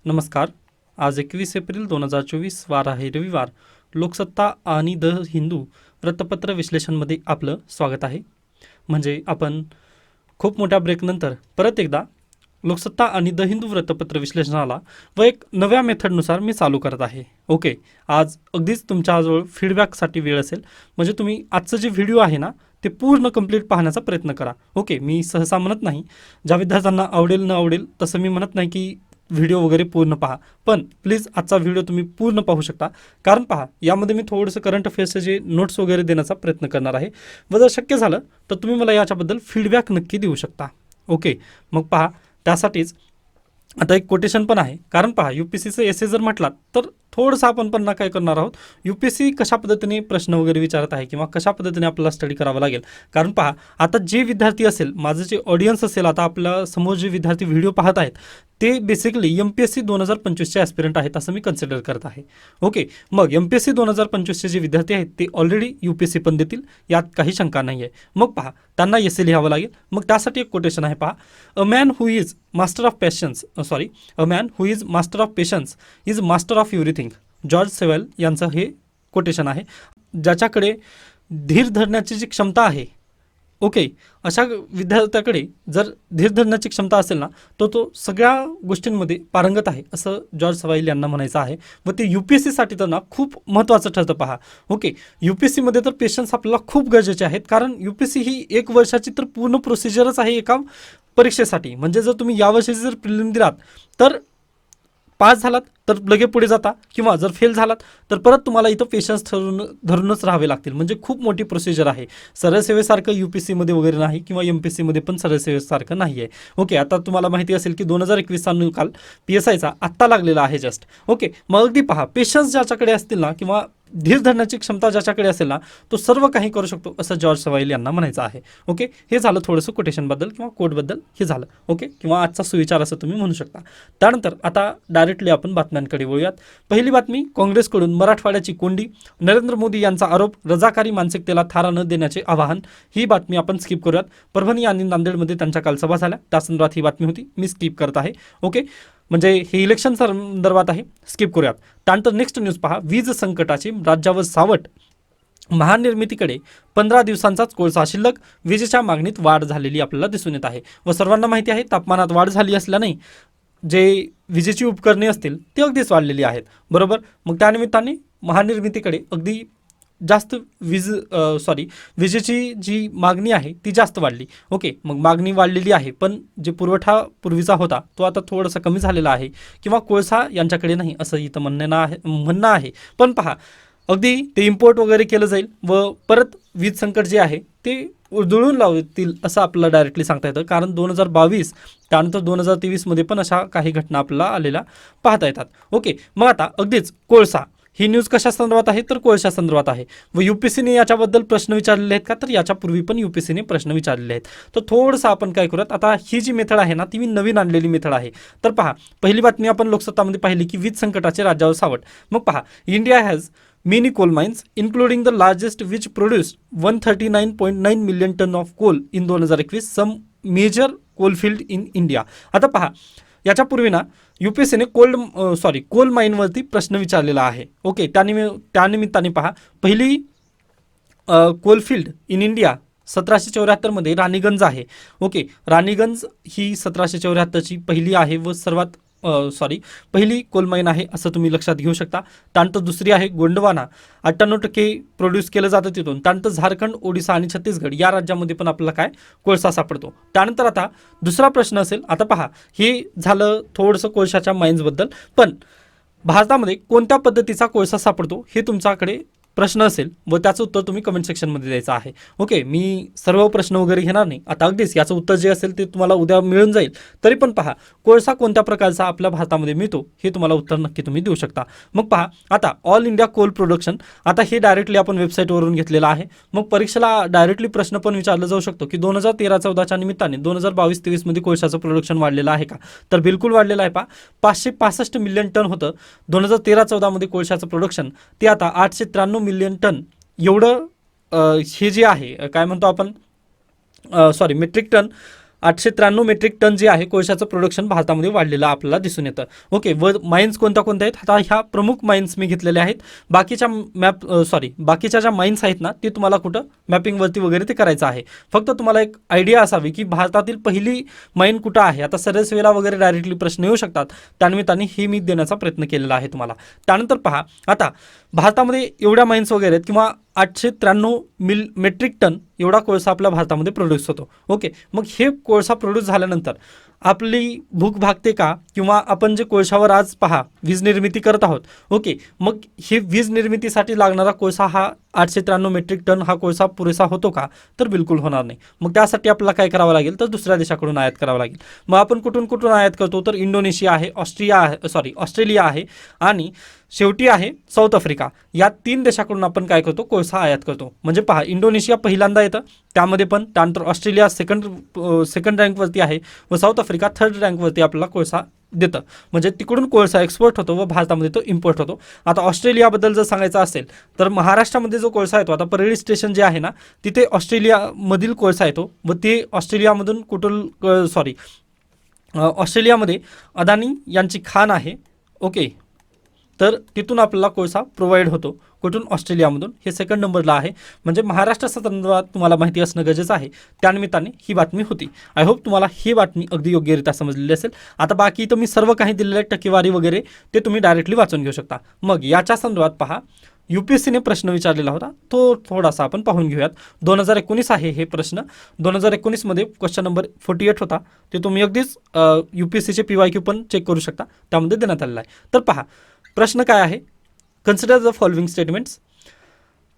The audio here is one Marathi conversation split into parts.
नमस्कार. आज 21 एप्रिल 2024 वार आहे रविवार. लोकसत्ता आणि द हिंदू वृत्तपत्र विश्लेषणमध्ये आपलं स्वागत आहे. म्हणजे आपण खूप मोठ्या ब्रेकनंतर परत एकदा लोकसत्ता आणि द हिंदू वृत्तपत्र विश्लेषणाला व एक नव्या मेथडनुसार मी चालू करत आहे. ओके, आज अगदीच तुमच्याजवळ फीडबॅकसाठी वेळ असेल. म्हणजे तुम्ही आजचं जे व्हिडिओ आहे ना ते पूर्ण कंप्लीट पाहण्याचा प्रयत्न करा. ओके, मी सहसा म्हणत नाही ज्या विद्यार्थ्यांना आवडेल न आवडेल तसं मी म्हणत नाही की व्हिडिओ वगैरे पूर्ण पहा, पण प्लीज आजचा व्हिडिओ तुम्ही पूर्ण पाहू शकता. कारण पहा, यामध्ये मी थोडंसं करंट अफेअर्सचे जे नोट्स वगैरे देण्याचा प्रयत्न करणार आहे व जर शक्य झालं तर तुम्ही मला याच्याबद्दल फीडबॅक नक्की देऊ शकता. ओके, मग पहा, त्यासाठीच आता एक कोटेशन पण आहे. कारण पहा, UPSCचं एसे जर म्हटलात तर थोडंसं आपण पण काय करणार आहोत, UPSC कशा पद्धतीने प्रश्न वगैरे विचारत आहे किंवा कशा पद्धतीने आपल्याला स्टडी करावा लागेल. कारण पहा, आता जे विद्यार्थी असेल, माझं जे ऑडियन्स असेल, आता आपल्या समोर जे विद्यार्थी व्हिडिओ पाहत आहेत ते बेसिकली MPSC 2025चे ॲस्पिरंट आहेत असं मी कन्सिडर करत आहे. ओके, मग MPSC 2025चे जे विद्यार्थी आहेत ते ऑलरेडी UPSC पण देतील, यात काही शंका नाही आहे. मग पहा, त्यांना एसे लिहावं लागेल. मग त्यासाठी एक कोटेशन आहे पहा, a man who is master of patience is master of everything. George Sewell यांचं हे कोटेशन आहे. ज्याच्याकडे धीर धरण्याची जी क्षमता आहे, ओके, अशा विद्यार्थ्याकडे जर धीर धरण्याची क्षमता असेल ना तो सगळ्या गोष्टींमध्ये पारंगत आहे असं जॉर्ज सेवेल यांना म्हणायचं आहे. व ते UPSCसाठी तर ना खूप महत्त्वाचं ठरतं. पहा, ओके, UPSCमध्ये तर पेशन्स आपल्याला खूप गरजेचे आहेत. कारण UPSC ही 1 वर्षाची तर पूर्ण प्रोसिजरच आहे एका परीक्षेसाठी. म्हणजे जर तुम्ही यावर्षी जर प्रिलिम दिलात तर पास झालात तर लगे पुढे जाता, किंवा जर फेल झालात तर परत तुम्हाला इथं पेशन्स धरूनच राहावे लागतील. म्हणजे खूप मोठी प्रोसिजर आहे. सरळ सेवेसारखं UPSCमध्ये वगैरे नाही किंवा MPSCमध्ये पण सरळ सेवेसारखं नाही आहे. ओके, आता तुम्हाला माहिती असेल की 2021चा निकाल PSIचा आत्ता लागलेला आहे जस्ट. ओके, मग अगदी पहा, पेशन्स ज्याच्याकडे असतील ना किंवा धीर धरण्याची क्षमता ज्याच्याकडे असेल ना तो सर्व काही करू शकतो असं जॉर्ज सेवेल यांना म्हणायचं आहे. ओके, हे झालं थोडंसं कोटेशनबद्दल किंवा कोटबद्दल हे झालं. ओके, किंवा आजचा सुविचार असं तुम्ही म्हणू शकता. त्यानंतर आता डायरेक्टली आपण बातम्यांकडे वळूयात. पहिली बातमी, काँग्रेसकडून मराठवाड्याची कोंडी, नरेंद्र मोदी यांचा आरोप, रजाकारी मानसिकतेला थारा न देण्याचे आवाहन. ही बातमी आपण स्किप करूयात. परभणी आणि नांदेडमध्ये त्यांच्या काल सभा झाल्या, त्या संदर्भात ही बातमी होती, मी स्किप करत आहे. ओके, म्हणजे हे इलेक्शन संदर्भात आहे, स्किप करूयात. त्यानंतर नेक्स्ट न्यूज पहा, वीज संकटाची राज्यावर सावट, महानिर्मितीकडे 15 दिवसांचाच कोळसा शिल्लक, विजेच्या मागणीत वाढ झालेली आपल्याला दिसून येत आहे. व सर्वांना माहिती आहे तापमानात वाढ झाली असल्याने जे विजेची उपकरणे असतील ती अगदीच वाढलेली आहेत, बरोबर. मग त्यानिमित्ताने महानिर्मितीकडे अगदी जास्त विजेची जी मागणी आहे ती जास्त वाढली. ओके, मग मागणी वाढलेली आहे पण जे पुरवठा पूर्वीचा होता तो आता थोडासा कमी झालेला आहे, किंवा कोळसा यांच्याकडे नाही असं इथं म्हणणं आहे. पण पहा, अगदी ते इम्पोर्ट वगैरे केलं जाईल व परत वीज संकट जे आहे ते उधळून लावतील असं आपल्याला डायरेक्टली सांगता येतं. कारण 2022 त्यानंतर 2023मध्ये पण अशा काही घटना आपल्याला आलेल्या पाहता येतात. ओके, मग आता अगदीच कोळसा, ही न्यूज कशा संदर्भात आहे तर कोळशा संदर्भात आहे. व UPSCने याच्याबद्दल प्रश्न विचारलेले आहेत का तर याच्यापूर्वी पण UPSCने प्रश्न विचारलेले आहेत. तर थोडंसं आपण काय करूयात, आता ही जी मेथड आहे ना ती मी नवीन आणलेली मेथड आहे. तर पहा, पहिली बातमी आपण लोकसत्तामध्ये पाहिली की वीज संकटाचे राज्यावर सावट. मग पहा, India has many coal mines including the largest which produced 139.9 million ton of coal in 2021, some major coal field in India. आता पहा, याच्यापूर्वी ना UPSCने कोल माईनवरती प्रश्न विचारलेला आहे. ओके, त्यानिमित्ताने पहा, पहिली कोलफिल्ड इन इंडिया 1774मध्ये राणीगंज आहे. ओके, राणीगंज ही 1774ची पहिली आहे व पहिली कोलमाईन आहे असं तुम्ही लक्षात घेऊ शकता. त्यानंतर दुसरी आहे गोंडवाना, 98% प्रोड्यूस केलं जातं तिथून. त्यानंतर झारखंड, ओडिसा आणि छत्तीसगड या राज्यामध्ये पण आपल्याला काय कोळसा सापडतो. त्यानंतर आता दुसरा प्रश्न असेल, आता पहा, हे झालं थोडंसं कोळशाच्या माइन्सबद्दल. पण भारतामध्ये कोणत्या पद्धतीचा कोळसा सापडतो हे तुमच्याकडे प्रश्न असेल व त्याचं उत्तर तुम्ही कमेंट सेक्शनमध्ये द्यायचं आहे. ओके, मी सर्व प्रश्न वगैरे घेणार नाही आता. अगदीच याचं उत्तर जे असेल ते तुम्हाला उद्या मिळून जाईल. तरी पण पहा, कोळसा कोणत्या प्रकारचा आपल्या भारतामध्ये मिळतो हे तुम्हाला उत्तर नक्की तुम्ही देऊ शकता. मग पहा, आता ऑल इंडिया कोल प्रोडक्शन, आता हे डायरेक्टली आपण वेबसाईटवरून घेतलेलं आहे. मग परीक्षेला डायरेक्टली प्रश्न पण विचारला जाऊ शकतो की 2013-14च्या निमित्ताने 2022-23मध्ये कोळशाचं प्रोडक्शन वाढलेलं आहे का, तर बिलकुल वाढलेलं आहे. पहा, 565 मिलियन टन होतं 2013-14मध्ये कोळशाचं प्रोडक्शन, ते आता 893 मिलियन टन एवढं हे जे आहे काय म्हणतो आपण मेट्रिक टन 893 मेट्रिक टन जे आहे कोळशाचं प्रोडक्शन भारतामध्ये वाढलेलं आपल्याला दिसून येतं. ओके, व माइन्स कोणत्या कोणत्या आहेत, आता ह्या प्रमुख माइन्स मी घेतलेल्या आहेत. बाकीच्या ज्या माइन्स आहेत ना ते तुम्हाला कुठं मॅपिंगवरती वगैरे ते करायचं आहे. फक्त तुम्हाला एक आयडिया असावी की भारतातील पहिली माइन कुठं आहे. आता सरस वेळेला वगैरे डायरेक्टली प्रश्न येऊ शकतात, त्यानिमित्ताने ही मी देण्याचा प्रयत्न केलेला आहे तुम्हाला. त्यानंतर पहा, आता भारतामध्ये एवढ्या माइन्स वगैरे आहेत किंवा 893 मेट्रिक टन एवढा कोळसा आपल्या भारतामध्ये प्रोड्यूस होतो. ओके, मग हे कोळसा प्रोड्यूस झाल्यानंतर आपली भूक भागते का, किंवा आपण जे कोळशावर आज पहा वीज निर्मिती करत आहोत. ओके, मग हे वीज निर्मितीसाठी लागणारा कोळसा हा 893 मेट्रिक टन हा कोळसा पुरेसा होतो का, तर बिलकुल होणार नाही. मग त्यासाठी आपल्याला काय करावं लागेल, तर दुसऱ्या देशाकडून आयात करावं लागेल. मग आपण कुठून कुठून आयात करतो, तर इंडोनेशिया आहे, ऑस्ट्रेलिया आहे आणि शेवटी आहे साऊथ आफ्रिका. या 3 देशाकडून आपण काय करतो, कोळसा आयात करतो. म्हणजे पहा, इंडोनेशिया पहिल्यांदा येतं त्यामध्ये पण, त्यानंतर ऑस्ट्रेलिया सेकंड रँकवरती आहे व साऊथ आफ्रिका थर्ड रँकवरती आपल्याला कोळसा देतं. म्हणजे तिकडून कोळसा एक्सपोर्ट होतो व भारतामध्ये तो इम्पोर्ट होतो. आता ऑस्ट्रेलियाबद्दल जर सांगायचं असेल तर महाराष्ट्रामध्ये जो कोळसा येतो, आता परळी स्टेशन जे आहे ना तिथे ऑस्ट्रेलियामधील कोळसा येतो व ते ऑस्ट्रेलियामधून ऑस्ट्रेलियामध्ये अदानी यांची खाण आहे. ओके, तर तिथून आपल्याला कोळसा प्रोव्हाइड होतो. कुठून, ऑस्ट्रेलियामधून. हे सेकंड नंबरला आहे. म्हणजे महाराष्ट्र संदर्भात तुम्हाला माहिती असणं गरजेचं आहे. त्यानिमित्ताने ही बातमी होती. आय होप तुम्हाला ही बातमी अगदी योग्यरित्या समजलेली असेल. आता बाकी तर मी सर्व काही दिलेले टक्केवारी वगैरे ते तुम्ही डायरेक्टली वाचून घेऊ शकता. मग याच्या संदर्भात पहा, UPSCने प्रश्न विचारलेला होता, तो थोडासा आपण पाहून घेऊयात. 2019 आहे हे प्रश्न. 2019मध्ये क्वेश्चन नंबर 48 होता. ते तुम्ही अगदीच UPSCचे PYQ पण चेक करू शकता, त्यामध्ये देण्यात आलेला आहे. तर पहा, प्रश्न काय आहे, कन्सिडर द फॉलोइंग स्टेटमेंट्स.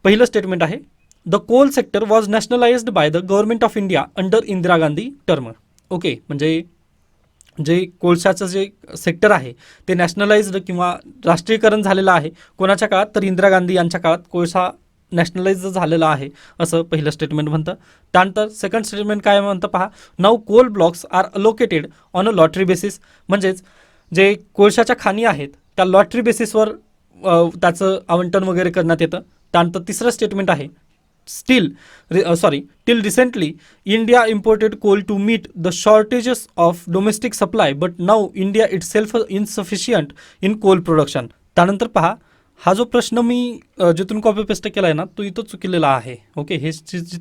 पहिलं स्टेटमेंट आहे, the coal sector was nationalised by the government of India under Indira Gandhi term. Okay, म्हणजे जे कोळशाचं जे सेक्टर आहे ते नॅशनलाइज्ड किंवा राष्ट्रीयकरण झालेलं आहे कोणाच्या काळात, तर इंदिरा गांधी यांच्या काळात कोळसा नॅशनलाइज झालेला आहे असं पहिलं स्टेटमेंट म्हणतं. त्यानंतर सेकंड स्टेटमेंट काय म्हणतं पहा, now coal blocks are allocated on a lottery basis. म्हणजेच जे कोळशाच्या खाणी आहेत त्या लॉटरी बेसिसवर त्याचं आवंटन वगैरे करण्यात येतं. त्यानंतर तिसरं स्टेटमेंट आहे, till recently India imported coal to meet the shortages of domestic supply but now India itself insufficient in coal production. त्यानंतर पहा, हा जो प्रश्न मी जिथून कॉपी पेस्ट केला आहे ना तो इथं चुकलेला आहे. ओके, हे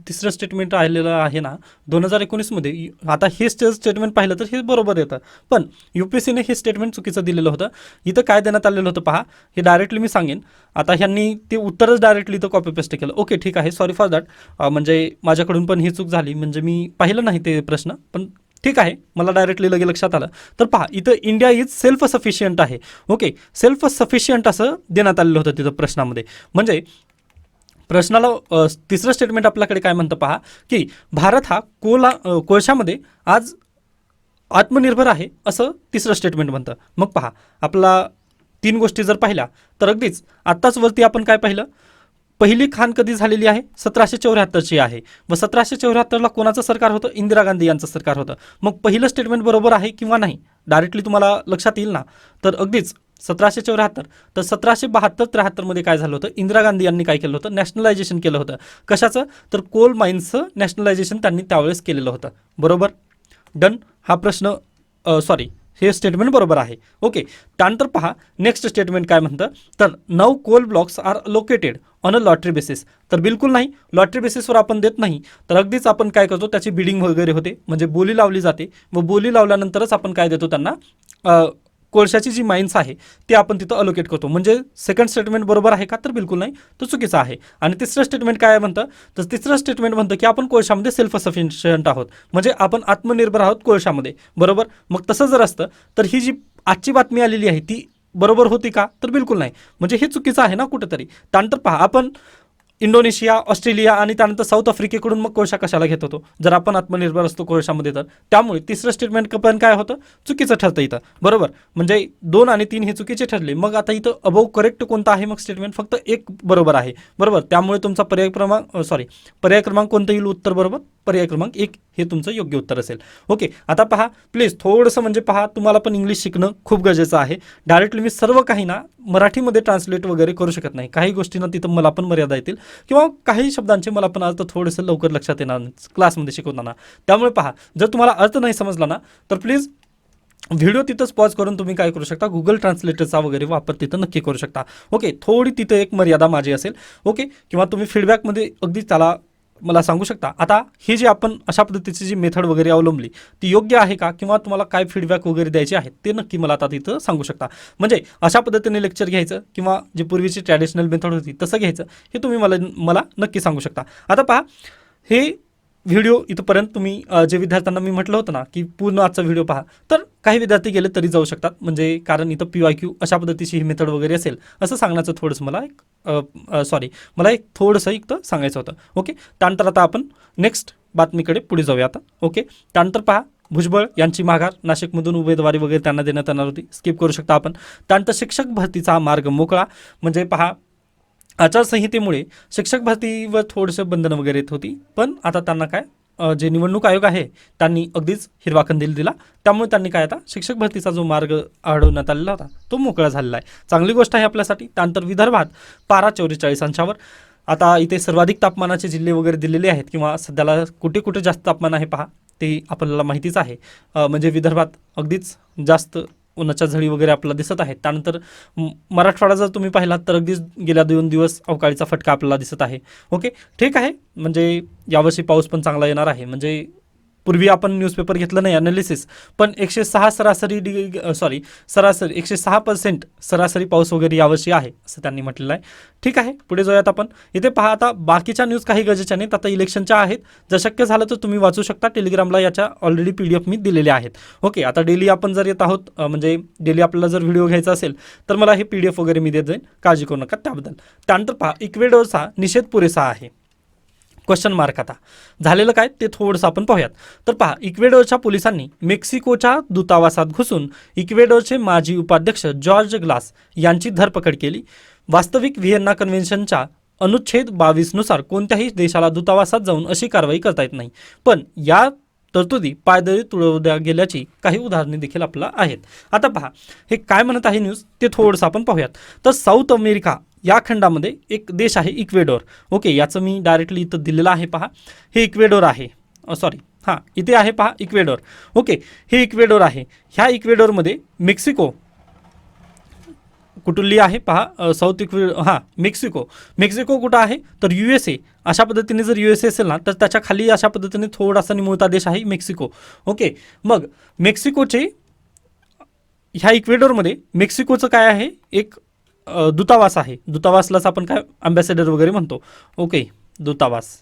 तिसरं स्टेटमेंट राहिलेलं आहे ना 2019मध्ये. आता हे स्टेटमेंट पाहिलं तर हे बरोबर येतं, पण UPSCने हे स्टेटमेंट चुकीचं दिलेलं होतं. इथं काय देण्यात आलेलं होतं पहा, हे डायरेक्टली मी सांगेन. आता ह्यांनी ते उत्तरच डायरेक्टली इथं कॉपी पेस्ट केलं. ओके, ठीक आहे, सॉरी फॉर दॅट. म्हणजे माझ्याकडून पण ही चूक झाली, म्हणजे मी पाहिलं नाही ते प्रश्न, पण ठीक आहे, मला डायरेक्टली लगे लक्षात आलं. तर पहा, इथं इंडिया इज सेल्फ सफिशियंट आहे. ओके, सेल्फ सफिशियंट असं देण्यात आलेलं होतं तिथं प्रश्नामध्ये. म्हणजे प्रश्नाला तिसरं स्टेटमेंट आपल्याकडे काय म्हणतं पहा, की भारत हा कोळशामध्ये आज आत्मनिर्भर आहे असं तिसरं स्टेटमेंट म्हणतं. मग पहा, आपला 3 गोष्टी जर पाहिल्या तर अगदीच आत्ताच वरती आपण काय पाहिलं, पहिली खाण कधी झालेली आहे, 1774ची आहे व 1774ला कोणाचं सरकार होतं, इंदिरा गांधी यांचं सरकार होतं. मग पहिलं स्टेटमेंट बरोबर आहे किंवा नाही डायरेक्टली तुम्हाला लक्षात येईल ना, तर अगदीच 1774. तर 1772-73मध्ये काय झालं होतं, इंदिरा गांधी यांनी काय केलं होतं, नॅशनलायझेशन केलं होतं. कशाचं, तर कोल माइन्सचं नॅशनलायझेशन त्यांनी त्यावेळेस केलेलं होतं. बरोबर, डन. हा प्रश्न हे स्टेटमेंट बरोबर आहे. ओके, त्यानंतर पहा नेक्स्ट स्टेटमेंट काय म्हणतं, तर now coal blocks are located on a lottery basis. तर बिलकुल नाही, लॉटरी बेसिसवर आपण देत नाही. तर अगदीच आपण काय करतो, त्याची बिडिंग वगैरे होते, म्हणजे बोली लावली जाते व बोली लावल्यानंतरच आपण काय देतो त्यांना, कोळशाची जी माइन्स आहे ते आपण तिथं अलोकेट करतो. म्हणजे सेकंड स्टेटमेंट बरोबर आहे का, तर बिलकुल नाही, तो चुकीचा आहे. आणि तिसरं स्टेटमेंट काय म्हणतं, तर तिसरं स्टेटमेंट म्हणतं की आपण कोळशामध्ये सेल्फ सफिशियंट आहोत, म्हणजे आपण आत्मनिर्भर आहोत कोळशामध्ये. बरोबर, मग तसं जर असतं तर ही जी आजची बातमी आलेली आहे ती बरोबर होती का, तर बिलकुल नाही. म्हणजे हे चुकीचं आहे ना कुठंतरी. त्यानंतर पहा, आपण इंडोनेशिया, ऑस्ट्रेलिया आणि त्यानंतर साऊथ आफ्रिकेकडून मग कोळसा कशाला घेत होतो, जर आपण आत्मनिर्भर असतो कोळशामध्ये तर. त्यामुळे तिसरं स्टेटमेंट पण काय होतं, चुकीचं ठरतं इथं. बरोबर, म्हणजे 2 आणि 3 हे चुकीचे ठरले. मग आता इथं अबव करेक्ट कोणतं आहे, मग स्टेटमेंट फक्त एक बरोबर आहे. बरोबर, त्यामुळे तुमचा पर्याय क्रमांक कोणतं येईल उत्तर, बरोबर पर्याय क्रमांक 1 हे तुमचं योग्य उत्तर असेल. ओके, आता पहा प्लीज थोडंसं म्हणजे पहा तुम्हाला पण इंग्लिश शिकणं खूप गरजेचं आहे. डायरेक्टली मी सर्व काही ना मराठीमध्ये ट्रान्सलेट वगैरे करू शकत नाही. काही गोष्टींना तिथं मला पण मर्यादा येतील किंवा काही शब्दांचे मला पण अर्थ थोडंसं लवकर लक्षात येणार क्लासमध्ये शिकवताना. त्यामुळे पहा जर तुम्हाला अर्थ नाही समजला ना तर प्लीज व्हिडिओ तिथंच पॉज करून तुम्ही काय करू शकता, गुगल ट्रान्सलेटरचा वगैरे वापर तिथं नक्की करू शकता. ओके, थोडी तिथं एक मर्यादा माझी असेल. ओके, किंवा तुम्ही फीडबॅकमध्ये अगदी त्याला मला सांगू शकता. आता ही जी आपण अशा पद्धतीची जी मेथड वगैरे अवलंबली ती योग्य आहे का, किंवा तुम्हाला काय फीडबॅक वगैरे द्यायचे आहेत ते नक्की मला आता तिथं सांगू शकता. म्हणजे अशा पद्धतीने लेक्चर घ्यायचं किंवा जी पूर्वीची ट्रॅडिशनल मेथड होती तसं घ्यायचं हे तुम्ही मला नक्की सांगू शकता. आता पहा हे व्हिडिओ इथंपर्यंत तुम्ही जे विद्यार्थ्यांना मी म्हटलं होतं ना की पूर्ण आजचा व्हिडिओ पहा, तर काही विद्यार्थी गेले तरी जाऊ शकतात. म्हणजे कारण इथं PYQ अशा पद्धतीची ही मेथड वगैरे असेल असं सांगण्याचं थोडंसं मला एक थोडंसं इथं सांगायचं होतं. ओके, त्यानंतर आता आपण नेक्स्ट बातमीकडे पुढे जाऊया आता. ओके, त्यानंतर पहा भुजबळ यांची माघार, नाशिकमधून उमेदवारी वगैरे त्यांना देण्यात येणार होती, स्किप करू शकता आपण. त्यानंतर शिक्षक भरतीचा मार्ग मोकळा, म्हणजे पहा आचारसंहितेमुळे शिक्षक भरतीवर थोडंसं बंधनं वगैरे येत होती, पण आता त्यांना काय जे निवडणूक आयोग आहे त्यांनी अगदीच हिरवा कंदील दिला. त्यामुळे त्यांनी काय आता शिक्षक भरतीचा जो मार्ग अडवण्यात आलेला होता तो मोकळा झालेला आहे. चांगली गोष्ट आहे आपल्यासाठी. त्यानंतर विदर्भात पारा 44 अंशावर. आता इथे सर्वाधिक तापमानाचे जिल्हे वगैरे दिलेले आहेत किंवा सध्याला कुठे कुठे जास्त तापमान आहे पहा ते आपल्याला माहितीच आहे. म्हणजे विदर्भात अगदीच जास्त उन्हाच्या झळी वगैरे आपल्याला दिसत आहेत. त्यानंतर मराठवाडा जर तुम्ही पाहिलात तर अगदीच गेल्या 2 दिवस अवकाळीचा फटका आपल्याला दिसत आहे. ओके, ठीक आहे. म्हणजे यावर्षी पाऊस पण चांगला येणार आहे. म्हणजे पूर्वी आपण न्यूजपेपर घेतलं नाही ॲनालिसिस, पण 106 सरासरी 106% सरासरी पाऊस वगैरे यावर्षी आहे असं त्यांनी म्हटलेलं आहे. ठीक आहे, पुढे जाऊयात आपण. इथे पहा आता बाकीच्या न्यूज काही गरजेच्या नाहीत, आता इलेक्शनच्या आहेत. जर शक्य झालं तर तुम्ही वाचू शकता. टेलिग्रामला याच्या ऑलरेडी PDF मी दिलेले आहेत. ओके, आता डेली आपण जर येत आहोत म्हणजे डेली आपल्याला जर व्हिडिओ घ्यायचा असेल तर मला हे PDF वगैरे मी देत जाईन, काळजी करू नका त्याबद्दल. त्यानंतर पहा इक्वेडोरचा निषेध पुरेसा आहे, क्वेश्चन मार्क. आता झालेलं काय ते थोडंसं आपण पाहूयात. तर पहा इक्वेडोरच्या पोलिसांनी मेक्सिकोच्या दूतावासात घुसून इक्वेडोरचे माजी उपाध्यक्ष जॉर्ज ग्लास यांची धरपकड केली. वास्तविक व्हिएन्ना कन्व्हेन्शनच्या अनुच्छेद 22 नुसार कोणत्याही देशाला दूतावासात जाऊन अशी कारवाई करता येत नाही, पण या तरतुदी पायदळी तुडवल्या गेल्याची काही उदाहरणे देखील आपल्याला आहेत. आता पहा हे काय म्हणत आहे न्यूज ते थोडंसं आपण पाहूयात. तर साऊथ अमेरिका या खंडामध्ये एक देश आहे इक्वेडोर. ओके, याचं मी डायरेक्टली इथं दिलेलं आहे पहा. हे इक्वेडोर आहे. इथे आहे पहा इक्वेडोर. ओके, हे इक्वेडोर आहे. ह्या इक्वेडोरमध्ये मेक्सिको कुठली आहे पहा, साऊथ मेक्सिको कुठं आहे तर USA. अशा पद्धतीने जर USA असेल ना तर त्याच्या खाली अशा पद्धतीने थोडासा निमुळता देश आहे मेक्सिको. ओके, मग मेक्सिकोचे ह्या इक्वेडोरमध्ये मेक्सिकोचं काय आहे एक दूतावास आहे. दूतावासलाच आपण काय अँबॅसेडर वगैरे म्हणतो. ओके, दूतावास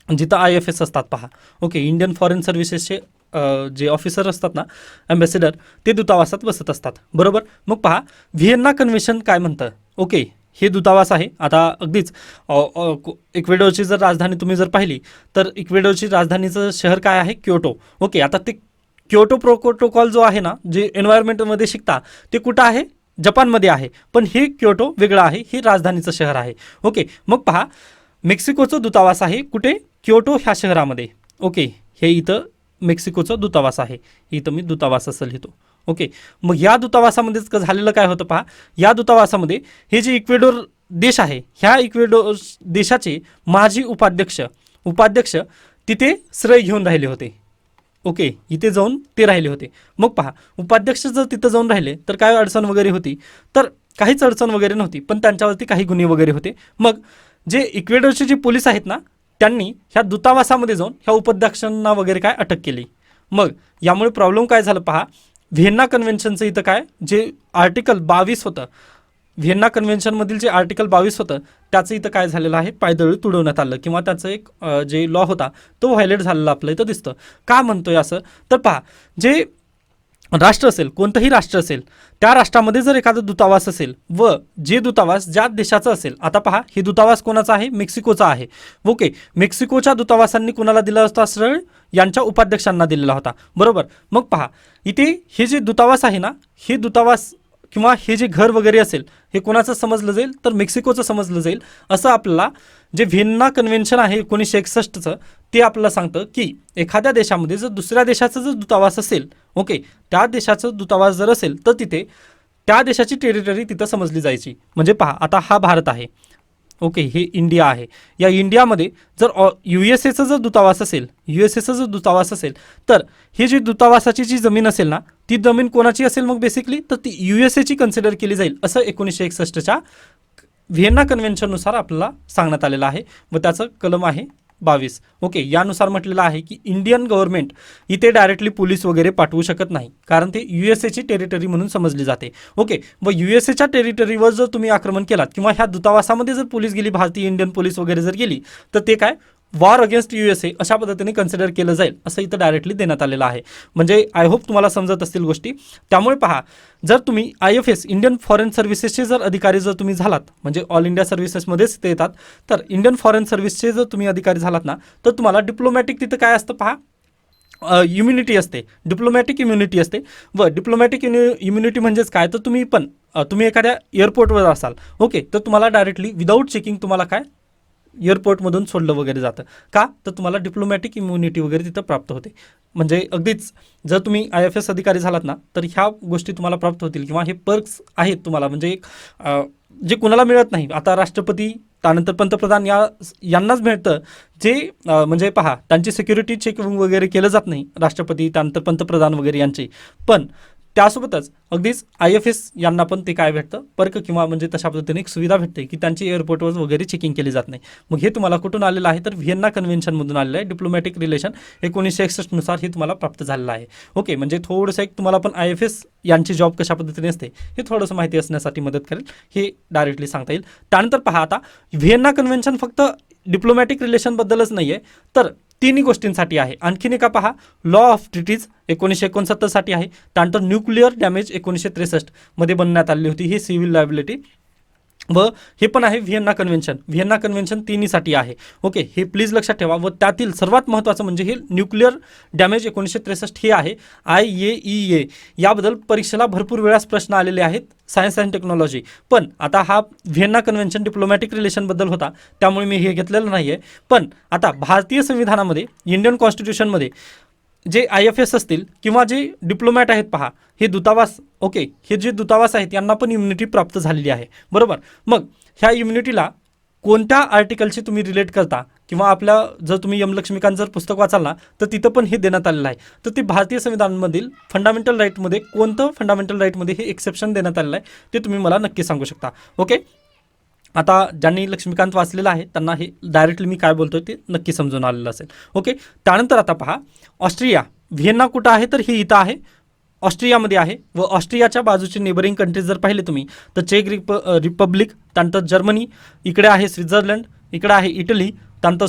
जिथं IFS असतात पहा. ओके, इंडियन फॉरेन सर्व्हिसेसचे जे ऑफिसर असतात ना अँबॅसेडर ते दूतावासात बसत असतात, बरोबर. मग पहा व्हिएन्ना कन्व्हेन्शन काय म्हणतं. ओके, हे दूतावास आहे. आता अगदीच इक्वेडोरची जर राजधानी तुम्ही जर पाहिली तर इक्वेडोरची राजधानीचं शहर काय आहे क्योटो. ओके, आता ते क्योटो प्रोटोकॉल जो आहे ना जे एन्व्हायरमेंटमध्ये शिकता ते कुठं आहे जपानमध्ये आहे, पण हे क्योटो वेगळं आहे, हे राजधानीचं शहर आहे. ओके, मग पहा मेक्सिकोचं दूतावास आहे कुठे क्योटो ह्या शहरामध्ये. ओके, हे इथं मेक्सिकोचं दूतावास आहे, इथं मी दूतावास असं लिहितो. ओके, मग या दूतावासामध्येच झालेलं काय होतं पहा, या दूतावासामध्ये हे जे इक्वेडोर देश आहे ह्या इक्वेडोर देशाचे माजी उपाध्यक्ष तिथे श्रेय घेऊन राहिले होते. ओके, इथे जाऊन ते राहिले होते. मग पहा उपाध्यक्ष जर तिथं जाऊन राहिले तर काय अडचण वगैरे होती तर काहीच अडचण वगैरे नव्हती, पण त्यांच्यावरती काही गुन्हे वगैरे होते. मग जे इक्वेडोरचे जे पोलीस आहेत ना त्यांनी ह्या दूतावासामध्ये जाऊन ह्या उपाध्यक्षांना वगैरे काय अटक केली. मग यामुळे प्रॉब्लेम काय झालं पहा, व्हिएन्ना कन्व्हेन्शनचं इथं काय जे आर्टिकल 22 होतं, व्हिएन्ना कन्व्हेन्शनमधील जे आर्टिकल 22 होतं त्याचं इथं काय झालेलं आहे पायदळी तुडवण्यात आलं किंवा त्याचं एक जे लॉ होता तो व्हायलेट झालेला आपलं इथं दिसतं. का म्हणतोय असं तर पहा जे राष्ट्र असेल कोणतंही राष्ट्र असेल त्या राष्ट्रामध्ये जर एखादा दूतावास असेल व जे दूतावास ज्या देशाचं असेल, आता पहा हे दूतावास कोणाचा आहे मेक्सिकोचा आहे. ओके, मेक्सिकोच्या दूतावासांनी कोणाला दिला होता श्रेय यांच्या उपाध्यक्षांना दिलेला होता, बरोबर. मग पहा इथे हे जे दूतावास आहे ना हे दूतावास किंवा हे जे घर वगैरे असेल हे कोणाचं समजलं जाईल, तर मेक्सिकोचं समजलं जाईल. असं आपल्याला जे व्हिएन्ना कन्व्हेन्शन आहे 1961चं ते आपल्याला सांगतं की एखाद्या देशामध्ये जर दुसऱ्या देशाचा जर दूतावास असेल, ओके, त्या देशाचं दूतावास जर असेल तर तिथे त्या देशाची टेरिटरी तिथं समजली जायची. म्हणजे पहा, आता हा भारत आहे, ओके, हे इंडिया आहे. या इंडियामध्ये जर USA जर दूतावास असेल, USA जर दूतावास असेल, तर ही जी दूतावासाची जी जमीन असेल ना, ती जमीन कोणाची असेल मग बेसिकली, तर ती USA कन्सिडर केली जाईल, असं 1961च्या व्हिएन्ना कन्व्हेन्शननुसार आपल्याला सांगण्यात आलेलं आहे. व त्याचं कलम आहे 22. ओके, यानुसार म्हटलेलं आहे की इंडियन गव्हर्नमेंट इथे डायरेक्टली पोलीस वगैरे पाठवू शकत नाही, कारण ते USA टेरिटरी म्हणून समजली जाते. ओके, व USA टेरिटरीवर जर तुम्ही आक्रमण केलात किंवा ह्या दूतावासामध्ये जर पोलीस गेली, भारतीय इंडियन पोलीस वगैरे जर गेली, तर ते काय वॉर अगेन्स्ट USA अशा पद्धतीने कन्सिडर केलं जाईल, असं इथं डायरेक्टली देण्यात आलेलं आहे. म्हणजे आय होप तुम्हाला समजत असतील गोष्टी. त्यामुळे पहा, जर तुम्ही IFS इंडियन फॉरेन सर्व्हिसेसचे जर अधिकारी जर तुम्ही झालात, म्हणजे ऑल इंडिया सर्व्हिसेसमध्येच ते येतात, तर इंडियन फॉरेन सर्व्हिसचे जर तुम्ही अधिकारी झालात ना, तर तुम्हाला डिप्लोमॅटिक तिथं काय असतं पहा, इम्युनिटी असते, डिप्लोमॅटिक इम्युनिटी असते. व डिप्लोमॅटिक इम्युनिटी म्हणजेच काय, तर तुम्ही एखाद्या एअरपोर्टवर असाल, ओके, तर तुम्हाला डायरेक्टली विदाऊट चेकिंग तुम्हाला काय एअरपोर्टमधून सोडलं वगैरे जातं. का, तर तुम्हाला डिप्लोमॅटिक इम्युनिटी वगैरे तिथं प्राप्त होते. म्हणजे अगदीच जर तुम्ही IFS अधिकारी झालात ना, तर ह्या गोष्टी तुम्हाला प्राप्त होतील किंवा हे पर्क्स आहेत तुम्हाला, म्हणजे जे कुणाला मिळत नाही. आता राष्ट्रपती त्यानंतर पंतप्रधान यांनाच मिळतं, जे म्हणजे पहा, त्यांची सिक्युरिटी चेक वगैरे केलं जात नाही, राष्ट्रपती त्यानंतर पंतप्रधान वगैरे यांची. पण त्यासोबतच अगदीच IFS यांना पण ते काय भेटतं, पर्क किंवा म्हणजे तशा पद्धतीने एक सुविधा भेटते की त्यांची एअरपोर्टवर वगैरे चेकिंग केली जात नाही. मग हे तुम्हाला कुठून आलेलं आहे, तर व्हिएन्ना कन्व्हेन्शनमधून आलेलं आहे. डिप्लोमॅटिक रिलेशन 1961नुसार हे तुम्हाला प्राप्त झालेलं आहे. ओके, म्हणजे थोडंसं एक तुम्हाला पण IFS यांची जॉब कशा पद्धतीने असते हे थोडंसं माहिती असण्यासाठी मदत करेल, हे डायरेक्टली सांगता येईल. त्यानंतर पहा, आता व्हिएन्ना कन्व्हेन्शन फक्त डिप्लोमॅटिक रिलेशनबद्दलच नाही आहे, तर तिन्ही गोष्टींसाठी आहे. आणखीन एका पहा, लॉ ऑफ ट्रिटीज 1969साठी आहे. त्यानंतर न्यूक्लिअर डॅमेज 1963 मध्ये बनवण्यात आली होती, ही सिव्हिल लायबिलिटी. व हे पण आहे व्हिएन्ना कन्व्हेन्शन तिन्हीसाठी आहे. ओके, हे प्लीज लक्षात ठेवा. व त्यातील सर्वात महत्त्वाचं म्हणजे हे न्यूक्लिअर डॅमेज 1963 हे आहे. IAEA याबद्दल परीक्षेला भरपूर वेळास प्रश्न आलेले आहेत, सायन्स अँड टेक्नॉलॉजी. पण आता हा व्हिएन्ना कन्व्हेन्शन डिप्लोमॅटिक रिलेशनबद्दल होता, त्यामुळे मी हे घेतलेलं नाही आहे. पण आता भारतीय संविधानामध्ये, इंडियन कॉन्स्टिट्यूशनमध्ये जे IFS असतील किंवा जे डिप्लोमॅट आहेत पहा, हे दूतावास, ओके, हे जे दूतावास आहेत यांना पण इम्युनिटी प्राप्त झालेली आहे, बरोबर. मग ह्या इम्युनिटीला कोणत्या आर्टिकलशी तुम्ही रिलेट करता, किंवा आपल्या जर तुम्ही यम लक्ष्मीकांत जर पुस्तक वाचाल ना, तर तिथं पण हे देण्यात आलेलं आहे. तर ते भारतीय संविधानामधील फंडामेंटल राईटमध्ये कोणतं फंडामेंटल राईटमध्ये हे एक्सेप्शन देण्यात आलेलं आहे, ते तुम्ही मला नक्की सांगू शकता. ओके, आता ज्यांनी लक्ष्मीकांत वाचलेलं आहे त्यांना हे डायरेक्टली मी काय बोलतोय ते नक्की समजून आलेलं असेल. ओके, त्यानंतर आता पहा, ऑस्ट्रिया, व्हिएन्ना कुठं आहे, तर हे इथं आहे, ऑस्ट्रियामध्ये आहे. व ऑस्ट्रियाच्या बाजूचे नेबरिंग कंट्रीज जर पाहिले तुम्ही, तर चेक रिपब्लिक, त्यानंतर जर्मनी, इकडे आहे स्वित्झर्लंड, इकडे आहे इटली, त्यानंतर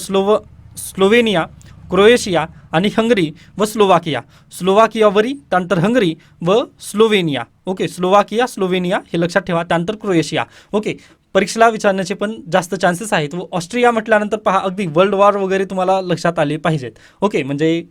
स्लोवेनिया, क्रोएशिया आणि हंगरी व स्लोवाकियावरी, त्यानंतर हंगरी व स्लोवेनिया. ओके, स्लोवेनिया हे लक्षात ठेवा. त्यानंतर क्रोएशिया. ओके, परीक्षेला विचारण्याचे पण जास्त चान्सेस आहेत. व ऑस्ट्रिया म्हटल्यानंतर पहा, अगदी वर्ल्ड वॉर वगैरे तुम्हाला लक्षात आले पाहिजेत. ओके, म्हणजे